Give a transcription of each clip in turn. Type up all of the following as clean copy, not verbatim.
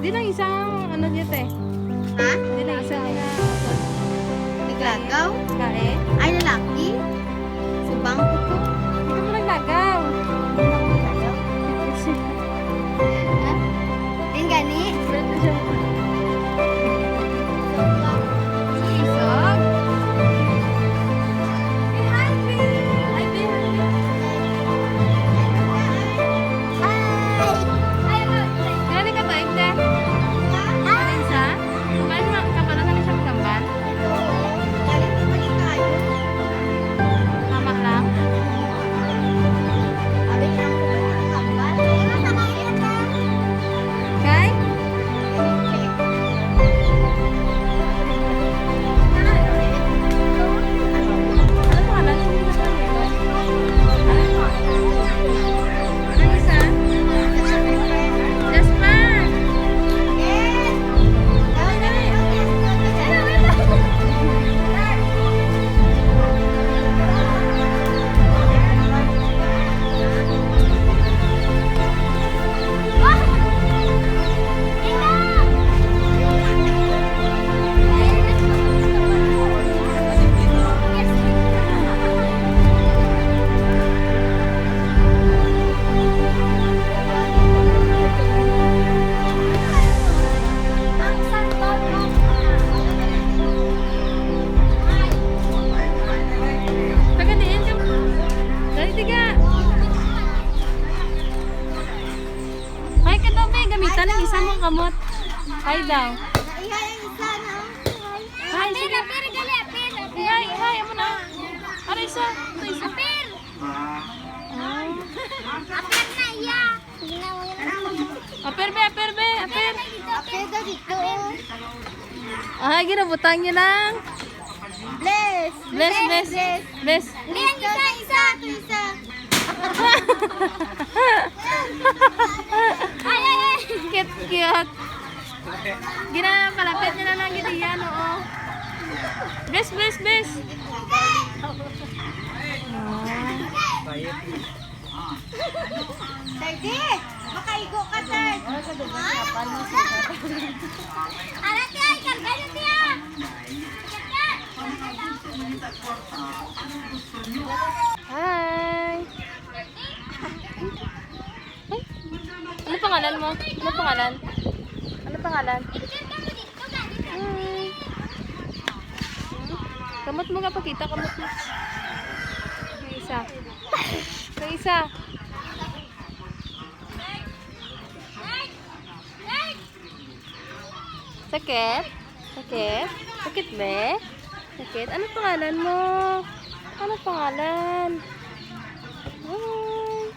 Di lang isang ano dyan te. Ha? Di lang isang Naglagaw? kae. Ay, lalaki? Subang ko to. Ito mo naglagaw. Ha? Din gani? Ito siya. Sisog? Gani ka ba ite? Ano isa? Kumain mo kapala na siya magkamban? Mama lang. Kay? Ano pangalan? Sino na dito? Ano isa? Jasmine! Pagkadiin ka. Dali tiga. Ay, katabi. Gamitan ng isa mong kamot. Ay daw. Ay, sige. Ay, ay, amo na. Ano isa? Ito isa. Aper be, aper be, aper. Ay, ginabutang niyo lang. Bless! Bless, bless, bless. Isa. Cute, cute. Ginapalapit niya na lang gito yan, oo. Bless, bless, bless. Sardi! Makaigo ka, Sard! Alat yan! Karga nyo tiya! Hi. Ay. Ano pangalan mo? Ano pangalan? Ano pangalan? Hi. Kamot mo nga pakita, kamot mo. May isa. May isa. Sakit? Sakit? Sakit be? Sakit? Ano pangalan mo? Ano pangalan? Hi.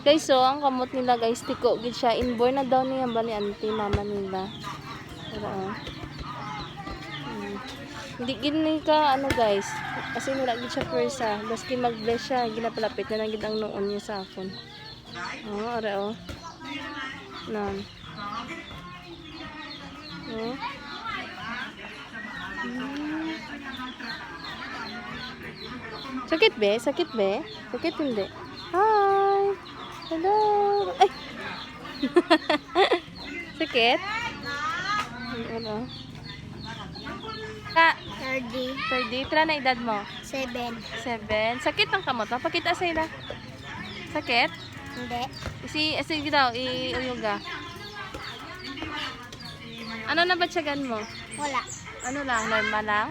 Guys, so ang kamot nila guys, tiko gid siya. Inborn na daw niya ba ni auntie, mama nila. Pero hindi gid ni ka ano guys. Kasi wala gid siya persa. Baski mag-bless siya, ginapalapit na lang gid ang noon niya sa akon. Oh, are oh. Nan. Oh. Sakit be? Sakit be? Sakit hindi? Hi! Hello! Ay! Sakit? Ano? Ka, Sardi. 30. Tira na edad mo? 7. 7. Sakit ang kamot mo? Pakita sa ila. Sakit? Hindi. Sige daw, i-yoga. Ano na ba tiyagan mo? Wala. Ano lang? Normal lang?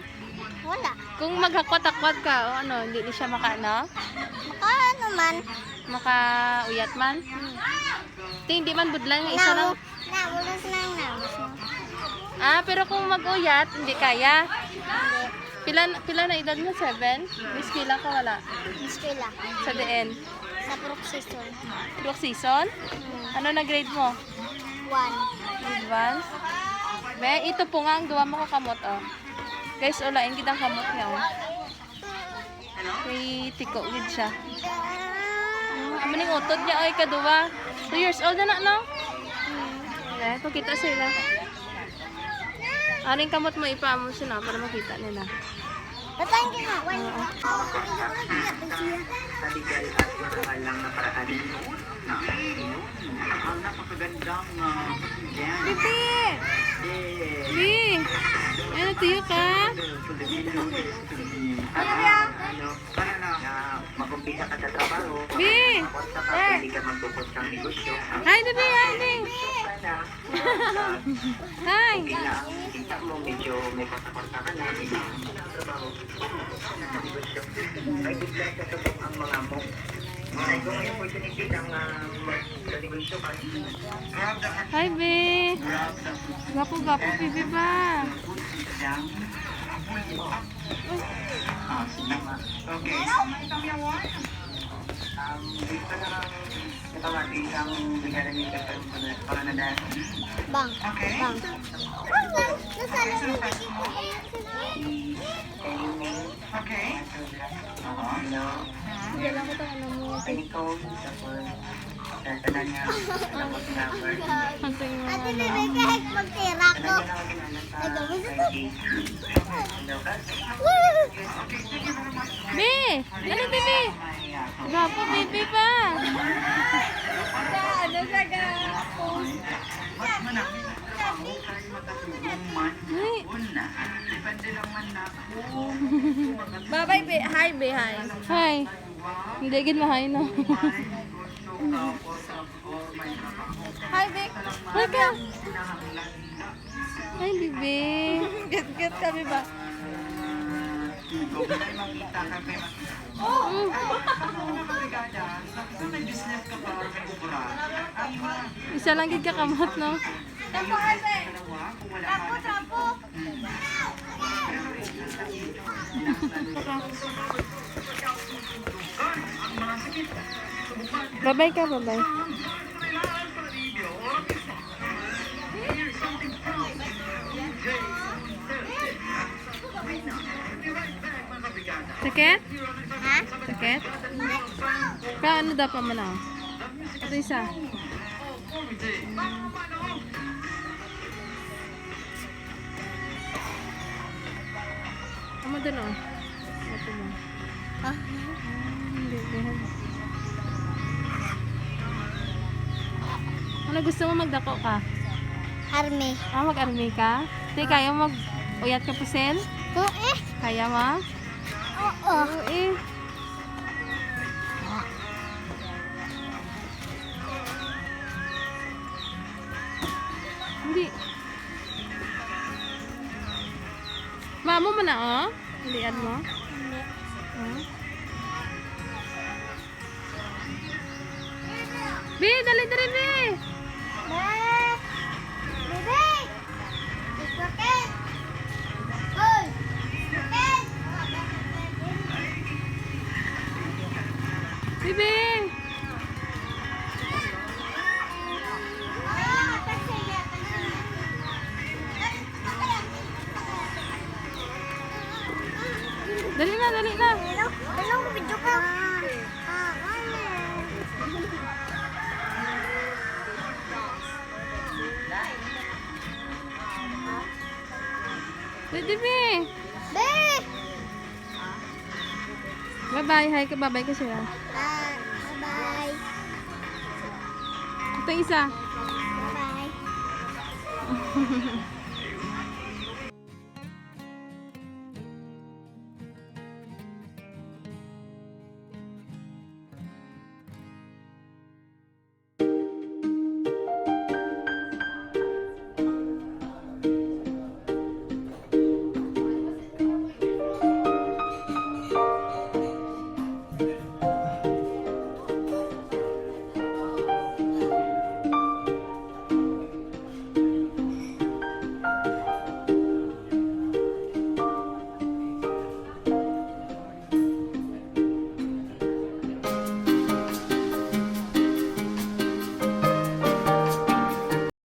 Wala. Kung maghakwat-akwat ka, o ano, hindi siya makaano? Makaano man? Makauyat man? Hindi man budlan, isa lang. Namulas na yung namus mo. Ah, pero kung mag-uyat, hindi kaya. Hindi. Pila na edad mo? 7? Miss kila ka wala? Miski lang. Sa DN? Sa proxysol. Brook season? Ano na grade mo? 1. Grade 1? Be, ito po nga ang gawa mo kakamot, oh. Guys, ulain gid ang kamot niya, oh. May tiko gid siya. Amo ning utod niya, oy, kaduwa. 2 years old na, no? Okay, pakita sila. Aring kamot mo, ipaamo sila para makita nila. Patayin ka nga. Wala. sa legal at moral lang na paraan. Ang napakagandang Bibi! Bibi! Ano, tiyo ka? Mag-umpisa ka sa trabaho, Bi! hindi ka magtupos ng negosyo. Hi, Bibi! Hi, Bibi! Hi! Kita mo medyo may kwarta-kwarta ka na, hindi ka trabaho. Sa negosyo. Ay, bigla sa tupok ang mga mo. Ay, kung may opportunity ng sa negosyo ka, Hi, Bi! Gapo-gapo, Bibi ba? Okay. Dito na lang katawati ang bigyan ng para na dahil. Bang. Okay. Bang. Nasala mo Okay. Hello. Dala ko ito, ano mo. Ikaw, tapos tanan niya, tapos number. Ate mo, Ate, ano. bibig kahit magtira ko. Bi! Dali, Bibi! Gapo, Bibi pa! Ano sa ga-post? Ay! Babay, Bi! Hi, Bi! Hi! Hi! Hindi, gid mahay na. Hi, Bi! Hi ka! Hi, Bibi! Get kami ba? Isa lang gid ka kamot, no? Tampo, Ate! Tampo, tampo! Babay ka, babay. Sakit? Ha? Sakit? Paano dapat man ako? Ito isa. Amo doon o. Ito mo. Ah. Hindi, hindi. Ano gusto mo magdako ka? Army. Mag-army ka? Hindi, kaya mag-uyat ka pusin? Oo eh. Kaya mo? Oo. Oo eh. Hindi. Mamo mo na oh? Lian mo? Hindi. Oh. Bi, dali dali bi. Bebe! Sakit! Hoy! Sakit! Bibi. Dali na, dali na. Hello, video ko. Pwede bi. Be! Bye-bye. Hi ka, bye-bye ka sila. Bye-bye. Ito isa. Bye-bye.